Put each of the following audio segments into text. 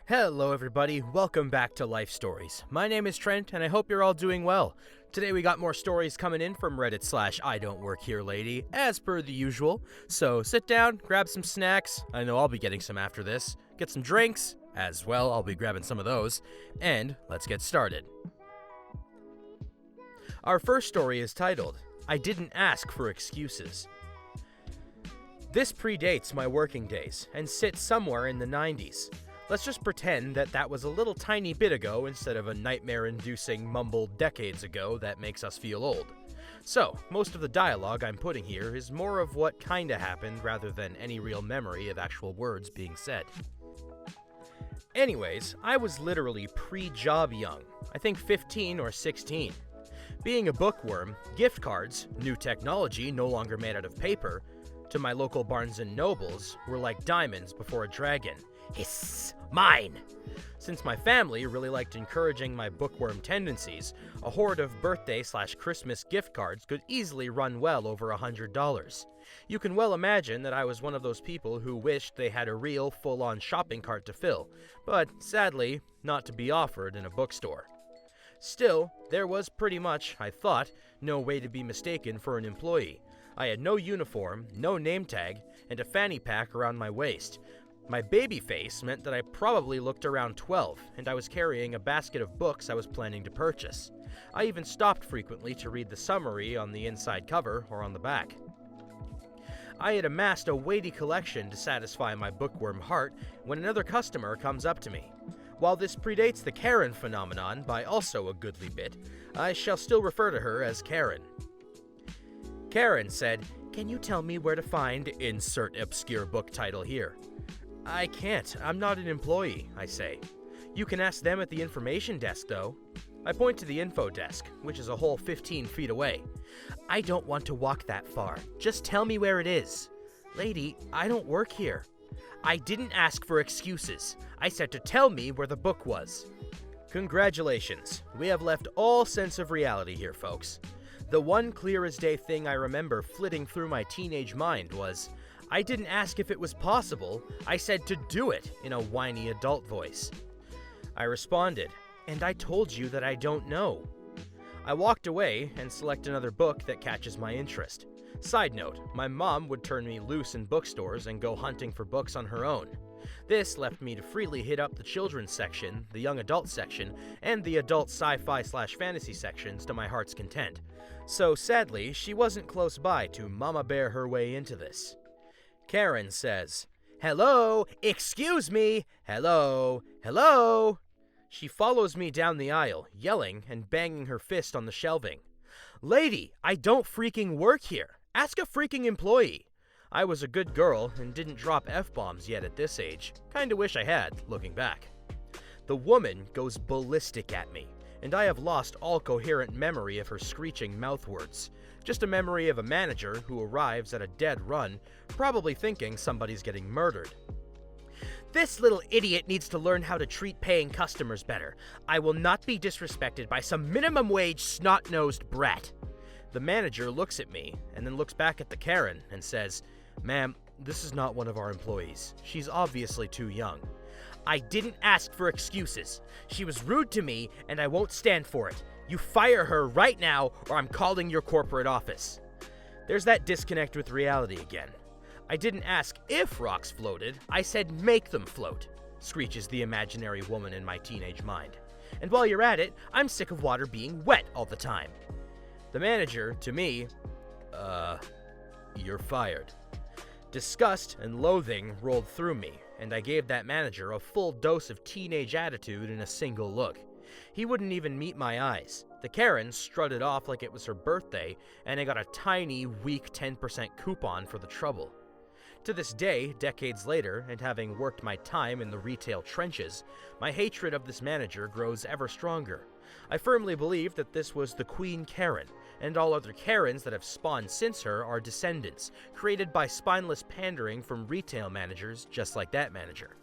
Hello everybody, welcome back to Life Stories. My name is Trent and I hope you're all doing well. Today we got more stories coming in from Reddit/idontworkherelady, as per the usual. So sit down, grab some snacks, I know I'll be getting some after this, get some drinks, as well I'll be grabbing some of those, and let's get started. Our first story is titled, I Didn't Ask for Excuses. This predates my working days and sits somewhere in the 90s. Let's just pretend that was a little tiny bit ago instead of a nightmare-inducing mumble decades ago that makes us feel old. So, most of the dialogue I'm putting here is more of what kinda happened rather than any real memory of actual words being said. Anyways, I was literally pre-job young, I think 15 or 16. Being a bookworm, gift cards, new technology no longer made out of paper, to my local Barnes & Nobles were like diamonds before a dragon. Hiss! Mine! Since my family really liked encouraging my bookworm tendencies, a horde of birthday/Christmas gift cards could easily run well over $100. You can well imagine that I was one of those people who wished they had a real, full-on shopping cart to fill, but sadly, not to be offered in a bookstore. Still, there was pretty much, I thought, no way to be mistaken for an employee. I had no uniform, no name tag, and a fanny pack around my waist. My baby face meant that I probably looked around 12, and I was carrying a basket of books I was planning to purchase. I even stopped frequently to read the summary on the inside cover or on the back. I had amassed a weighty collection to satisfy my bookworm heart when another customer comes up to me. While this predates the Karen phenomenon by also a goodly bit, I shall still refer to her as Karen. Karen said, "Can you tell me where to find insert obscure book title here?" "I can't. I'm not an employee," I say. "You can ask them at the information desk, though." I point to the info desk, which is a whole 15 feet away. "I don't want to walk that far. Just tell me where it is." "Lady, I don't work here." "I didn't ask for excuses. I said to tell me where the book was." Congratulations. We have left all sense of reality here, folks. The one clear-as-day thing I remember flitting through my teenage mind was, I didn't ask if it was possible, I said to do it, in a whiny adult voice. I responded, "And I told you that I don't know." I walked away and select another book that catches my interest. Side note, my mom would turn me loose in bookstores and go hunting for books on her own. This left me to freely hit up the children's section, the young adult section, and the adult sci-fi/fantasy sections to my heart's content. So sadly, she wasn't close by to mama bear her way into this. Karen says, "Hello, excuse me, hello, hello." She follows me down the aisle, yelling and banging her fist on the shelving. "Lady, I don't freaking work here. Ask a freaking employee." I was a good girl and didn't drop F-bombs yet at this age. Kinda wish I had, looking back. The woman goes ballistic at me, and I have lost all coherent memory of her screeching mouth words. Just a memory of a manager who arrives at a dead run, probably thinking somebody's getting murdered. "This little idiot needs to learn how to treat paying customers better. I will not be disrespected by some minimum wage snot-nosed brat." The manager looks at me, and then looks back at the Karen and says, "Ma'am, this is not one of our employees. She's obviously too young." "I didn't ask for excuses. She was rude to me, and I won't stand for it. You fire her right now, or I'm calling your corporate office." There's that disconnect with reality again. "I didn't ask if rocks floated, I said make them float," screeches the imaginary woman in my teenage mind. "And while you're at it, I'm sick of water being wet all the time." The manager, to me, "You're fired." Disgust and loathing rolled through me, and I gave that manager a full dose of teenage attitude in a single look. He wouldn't even meet my eyes. The Karen strutted off like it was her birthday, and I got a tiny, weak 10% coupon for the trouble. To this day, decades later, and having worked my time in the retail trenches, my hatred of this manager grows ever stronger. I firmly believe that this was the Queen Karen, and all other Karens that have spawned since her are descendants, created by spineless pandering from retail managers just like that manager.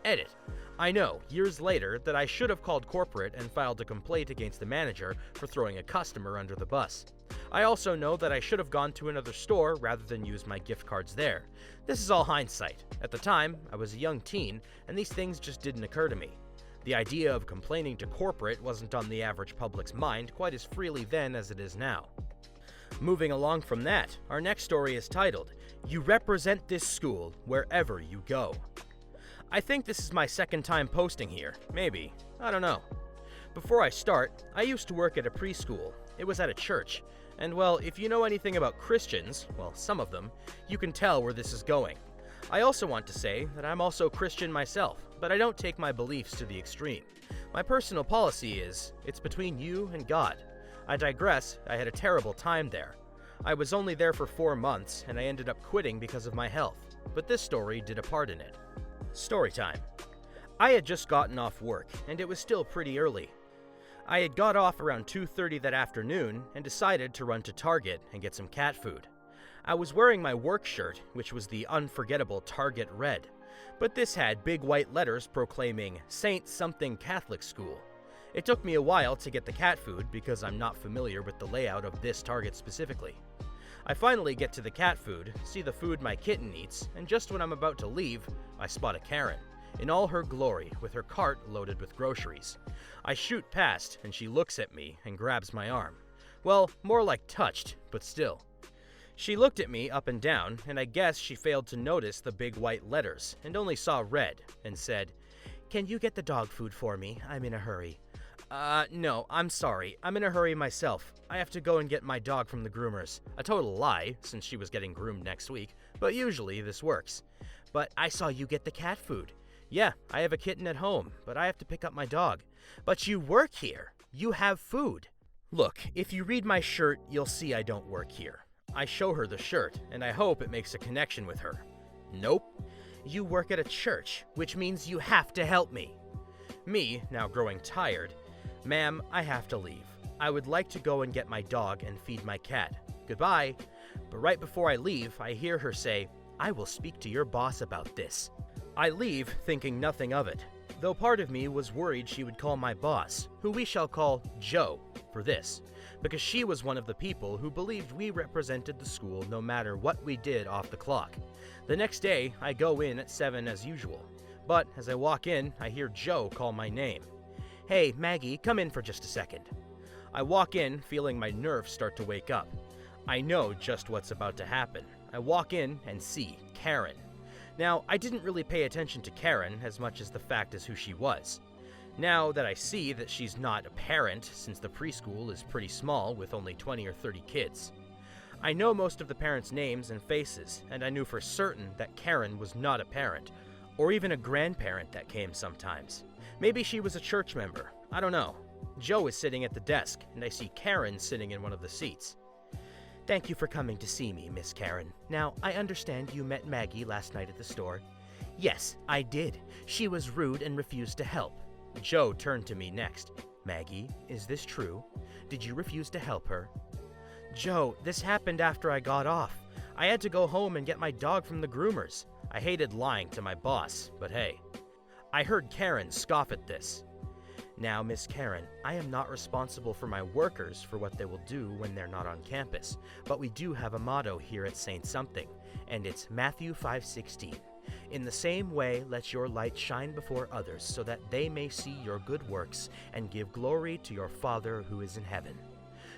Edit. I know, years later, that I should have called corporate and filed a complaint against the manager for throwing a customer under the bus. I also know that I should have gone to another store rather than use my gift cards there. This is all hindsight. At the time, I was a young teen, and these things just didn't occur to me. The idea of complaining to corporate wasn't on the average public's mind quite as freely then as it is now. Moving along from that, our next story is titled, "You Represent This School Wherever You Go." I think this is my second time posting here. Maybe. I don't know. Before I start, I used to work at a preschool. It was at a church. And well, if you know anything about Christians, well, some of them, you can tell where this is going. I also want to say that I'm also Christian myself, but I don't take my beliefs to the extreme. My personal policy is, it's between you and God. I digress, I had a terrible time there. I was only there for 4 months, and I ended up quitting because of my health, but this story did a part in it. Story time. I had just gotten off work, and it was still pretty early. I had got off around 2:30 that afternoon and decided to run to Target and get some cat food. I was wearing my work shirt, which was the unforgettable Target red, but this had big white letters proclaiming Saint Something Catholic School. It took me a while to get the cat food because I'm not familiar with the layout of this Target specifically. I finally get to the cat food, see the food my kitten eats, and just when I'm about to leave, I spot a Karen, in all her glory, with her cart loaded with groceries. I shoot past, and she looks at me and grabs my arm. Well, more like touched, but still. She looked at me up and down, and I guess she failed to notice the big white letters, and only saw red, and said, "Can you get the dog food for me? I'm in a hurry." No, I'm sorry. I'm in a hurry myself. I have to go and get my dog from the groomers. A total lie, since she was getting groomed next week, but usually this works. But I saw you get the cat food. Yeah, I have a kitten at home, but I have to pick up my dog. But you work here. You have food. Look, if you read my shirt, you'll see I don't work here. I show her the shirt, and I hope it makes a connection with her. Nope. You work at a church, which means you have to help me. Me, now growing tired. Ma'am, I have to leave. I would like to go and get my dog and feed my cat. Goodbye. But right before I leave, I hear her say, "I will speak to your boss about this." I leave thinking nothing of it, though part of me was worried she would call my boss, who we shall call Joe, for this, because she was one of the people who believed we represented the school no matter what we did off the clock. The next day, I go in at 7 as usual, but as I walk in, I hear Joe call my name. "Hey, Maggie, come in for just a second." I walk in, feeling my nerves start to wake up. I know just what's about to happen. I walk in and see Karen. Now, I didn't really pay attention to Karen as much as the fact is who she was. Now that I see that she's not a parent, since the preschool is pretty small with only 20 or 30 kids. I know most of the parents' names and faces, and I knew for certain that Karen was not a parent, or even a grandparent that came sometimes. Maybe she was a church member, I don't know. Joe is sitting at the desk, and I see Karen sitting in one of the seats. "Thank you for coming to see me, Miss Karen. Now, I understand you met Maggie last night at the store." "Yes, I did. She was rude and refused to help." Joe turned to me next. "Maggie, is this true? Did you refuse to help her?" "Joe, this happened after I got off. I had to go home and get my dog from the groomers." I hated lying to my boss, but hey. I heard Karen scoff at this. "Now, Miss Karen, I am not responsible for my workers for what they will do when they're not on campus, but we do have a motto here at Saint Something, and it's Matthew 5:16. In the same way, let your light shine before others so that they may see your good works and give glory to your Father who is in heaven."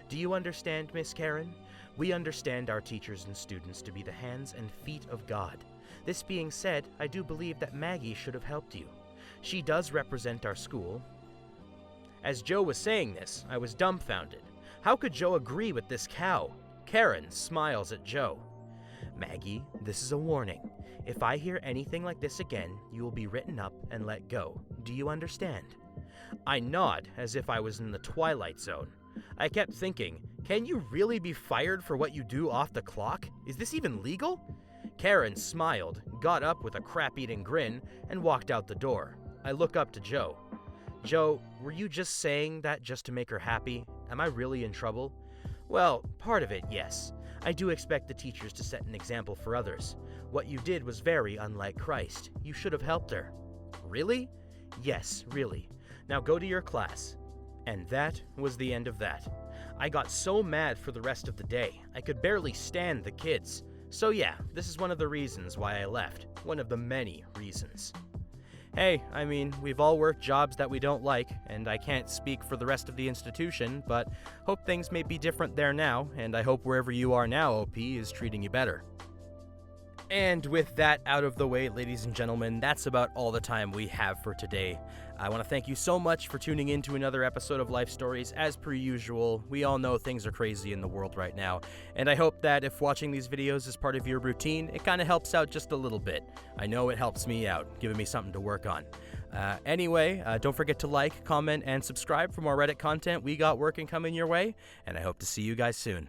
Do you understand, Miss Karen? We understand our teachers and students to be the hands and feet of God. This being said, I do believe that Maggie should have helped you. She does represent our school. As Joe was saying this, I was dumbfounded. How could Joe agree with this cow? Karen smiles at Joe. "Maggie, this is a warning. If I hear anything like this again, you will be written up and let go. Do you understand?" I nod as if I was in the Twilight Zone. I kept thinking, can you really be fired for what you do off the clock? Is this even legal? Karen smiled, got up with a crap-eating grin, and walked out the door. I look up to Joe. "Joe, were you just saying that just to make her happy? Am I really in trouble?" "Well, part of it, yes. I do expect the teachers to set an example for others. What you did was very unlike Christ. You should have helped her." "Really?" "Yes, really. Now go to your class." And that was the end of that. I got so mad for the rest of the day, I could barely stand the kids. So yeah, this is one of the reasons why I left. One of the many reasons. Hey, I mean, we've all worked jobs that we don't like, and I can't speak for the rest of the institution, but hope things may be different there now, and I hope wherever you are now, OP, is treating you better. And with that out of the way, ladies and gentlemen, that's about all the time we have for today. I want to thank you so much for tuning in to another episode of Life Stories. As per usual, we all know things are crazy in the world right now, and I hope that if watching these videos is part of your routine, it kind of helps out just a little bit. I know it helps me out, giving me something to work on. Anyway, don't forget to like, comment, and subscribe for more Reddit content we got working coming your way, and I hope to see you guys soon.